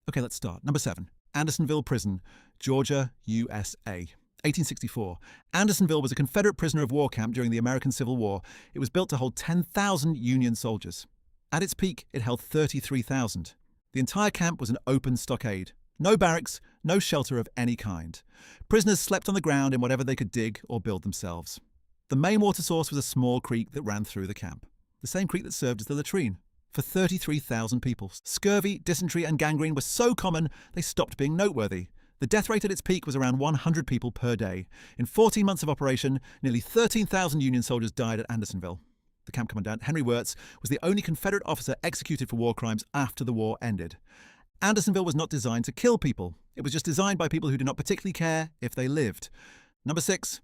Okay, let's start. Number 7, Andersonville Prison, Georgia, USA. 1864. Andersonville was a Confederate prisoner of war camp during the American Civil War. It was built to hold 10,000 Union soldiers. At its peak, it held 33,000. The entire camp was an open stockade. No barracks, no shelter of any kind. Prisoners slept on the ground in whatever they could dig or build themselves. The main water source was a small creek that ran through the camp, the same creek that served as the latrine. For 33,000 people, scurvy, dysentery and gangrene were so common they stopped being noteworthy. The death rate at its peak was around 100 people per day. In 14 months of operation, nearly 13,000 Union soldiers died at Andersonville. The camp commandant, Henry Wirtz, was the only Confederate officer executed for war crimes after the war ended. Andersonville was not designed to kill people. It was just designed by people who did not particularly care if they lived. Number 6,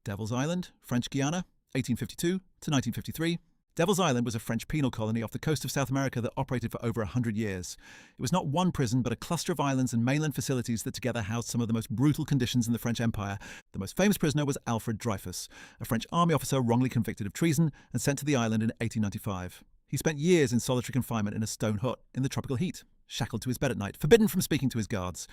Devil's Island, French Guiana, 1852 to 1953. Devil's Island was a French penal colony off the coast of South America that operated for over 100 years. It was not one prison, but a cluster of islands and mainland facilities that together housed some of the most brutal conditions in the French Empire. The most famous prisoner was Alfred Dreyfus, a French army officer wrongly convicted of treason and sent to the island in 1895. He spent years in solitary confinement in a stone hut in the tropical heat, shackled to his bed at night, forbidden from speaking to his guards.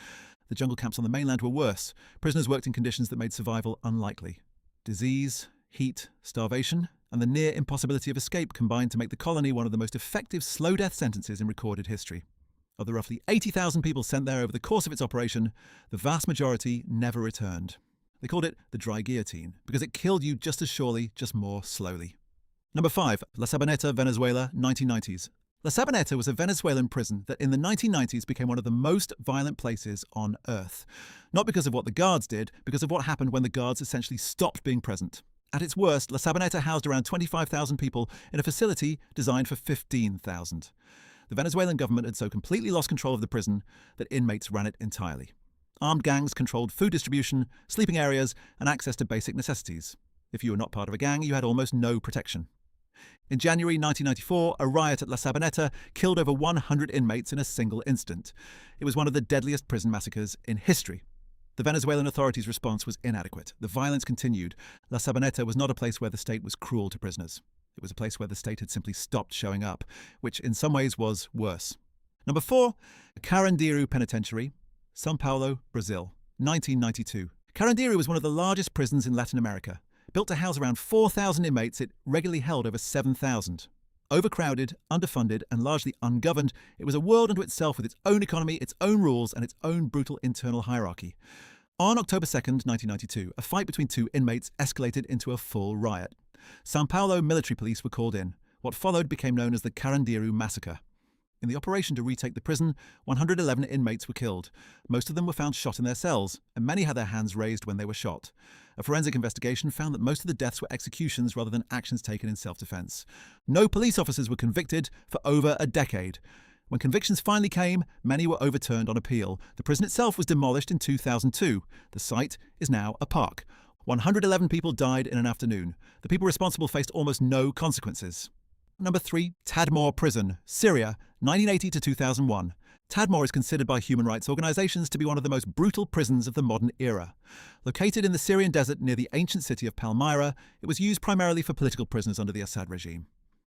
The jungle camps on the mainland were worse. Prisoners worked in conditions that made survival unlikely. Disease, heat, starvation, and the near impossibility of escape combined to make the colony one of the most effective slow death sentences in recorded history. Of the roughly 80,000 people sent there over the course of its operation, the vast majority never returned. They called it the dry guillotine because it killed you just as surely, just more slowly. Number 5, La Sabaneta, Venezuela, 1990s. La Sabaneta was a Venezuelan prison that in the 1990s became one of the most violent places on Earth. Not because of what the guards did, because of what happened when the guards essentially stopped being present. At its worst, La Sabaneta housed around 25,000 people in a facility designed for 15,000. The Venezuelan government had so completely lost control of the prison that inmates ran it entirely. Armed gangs controlled food distribution, sleeping areas, and access to basic necessities. If you were not part of a gang, you had almost no protection. In January 1994, a riot at La Sabaneta killed over 100 inmates in a single incident. It was one of the deadliest prison massacres in history. The Venezuelan authorities' response was inadequate. The violence continued. La Sabaneta was not a place where the state was cruel to prisoners. It was a place where the state had simply stopped showing up, which in some ways was worse. Number 4, Carandiru Penitentiary, São Paulo, Brazil, 1992. Carandiru was one of the largest prisons in Latin America. Built to house around 4,000 inmates, it regularly held over 7,000. Overcrowded, underfunded, and largely ungoverned, it was a world unto itself with its own economy, its own rules, and its own brutal internal hierarchy. On October 2nd, 1992, a fight between two inmates escalated into a full riot. São Paulo military police were called in. What followed became known as the Carandiru Massacre. In the operation to retake the prison, 111 inmates were killed. Most of them were found shot in their cells, and many had their hands raised when they were shot. A forensic investigation found that most of the deaths were executions rather than actions taken in self-defense. No police officers were convicted for over a decade. When convictions finally came, many were overturned on appeal. The prison itself was demolished in 2002. The site is now a park. 111 people died in an afternoon. The people responsible faced almost no consequences. Number 3, Tadmor Prison, Syria, 1980 to 2001. Tadmor is considered by human rights organizations to be one of the most brutal prisons of the modern era. Located in the Syrian desert near the ancient city of Palmyra, it was used primarily for political prisoners under the Assad regime.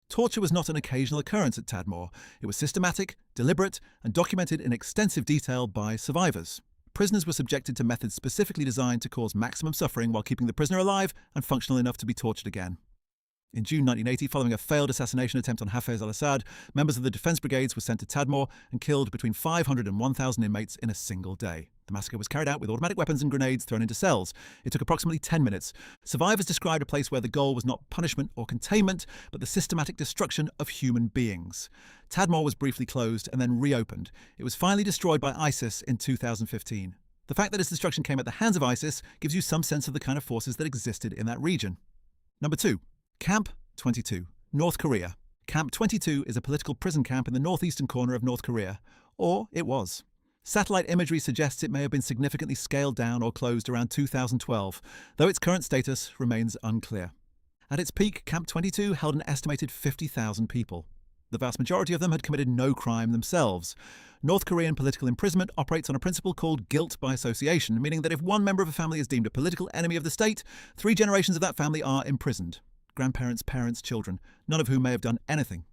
Torture was not an occasional occurrence at Tadmor. It was systematic, deliberate, and documented in extensive detail by survivors. Prisoners were subjected to methods specifically designed to cause maximum suffering while keeping the prisoner alive and functional enough to be tortured again. In June 1980, following a failed assassination attempt on Hafez al-Assad, members of the defense brigades were sent to Tadmor and killed between 500 and 1,000 inmates in a single day. The massacre was carried out with automatic weapons and grenades thrown into cells. It took approximately 10 minutes. Survivors described a place where the goal was not punishment or containment, but the systematic destruction of human beings. Tadmor was briefly closed and then reopened. It was finally destroyed by ISIS in 2015. The fact that its destruction came at the hands of ISIS gives you some sense of the kind of forces that existed in that region. Number 2. Camp 22, North Korea. Camp 22 is a political prison camp in the northeastern corner of North Korea, or it was. Satellite imagery suggests it may have been significantly scaled down or closed around 2012, though its current status remains unclear. At its peak, Camp 22 held an estimated 50,000 people. The vast majority of them had committed no crime themselves. North Korean political imprisonment operates on a principle called guilt by association, meaning that if one member of a family is deemed a political enemy of the state, 3 generations of that family are imprisoned. Grandparents, parents, children, none of whom may have done anything.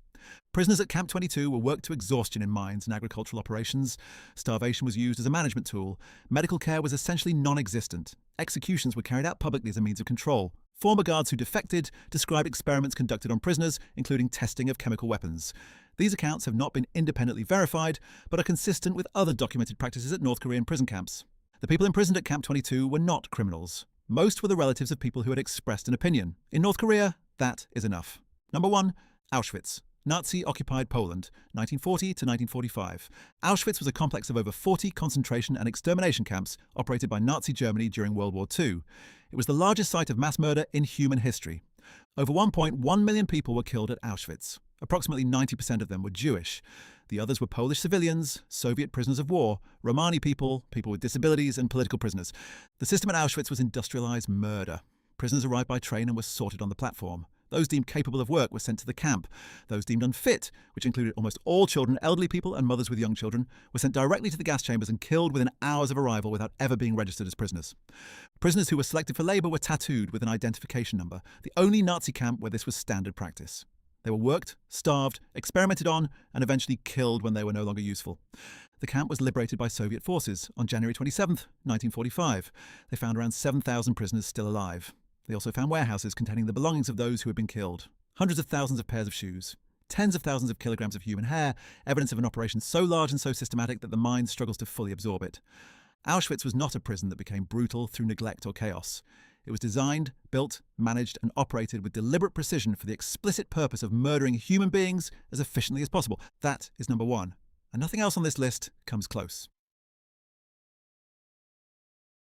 Prisoners at Camp 22 were worked to exhaustion in mines and agricultural operations. Starvation was used as a management tool. Medical care was essentially non-existent. Executions were carried out publicly as a means of control. Former guards who defected described experiments conducted on prisoners, including testing of chemical weapons. These accounts have not been independently verified, but are consistent with other documented practices at North Korean prison camps. The people imprisoned at Camp 22 were not criminals. Most were the relatives of people who had expressed an opinion. In North Korea, that is enough. Number 1. Auschwitz. Nazi-occupied Poland, 1940 to 1945. Auschwitz was a complex of over 40 concentration and extermination camps operated by Nazi Germany during World War II. It was the largest site of mass murder in human history. Over 1.1 million people were killed at Auschwitz. Approximately 90% of them were Jewish. The others were Polish civilians, Soviet prisoners of war, Romani people, people with disabilities, and political prisoners. The system at Auschwitz was industrialized murder. Prisoners arrived by train and were sorted on the platform. Those deemed capable of work were sent to the camp. Those deemed unfit, which included almost all children, elderly people, and mothers with young children, were sent directly to the gas chambers and killed within hours of arrival without ever being registered as prisoners. Prisoners who were selected for labour were tattooed with an identification number, the only Nazi camp where this was standard practice. They were worked, starved, experimented on, and eventually killed when they were no longer useful. The camp was liberated by Soviet forces on January 27, 1945. They found around 7,000 prisoners still alive. They also found warehouses containing the belongings of those who had been killed. Hundreds of thousands of pairs of shoes. Tens of thousands of kilograms of human hair, evidence of an operation so large and so systematic that the mind struggles to fully absorb it. Auschwitz was not a prison that became brutal through neglect or chaos. It was designed, built, managed, and operated with deliberate precision for the explicit purpose of murdering human beings as efficiently as possible. That is number 1. And nothing else on this list comes close.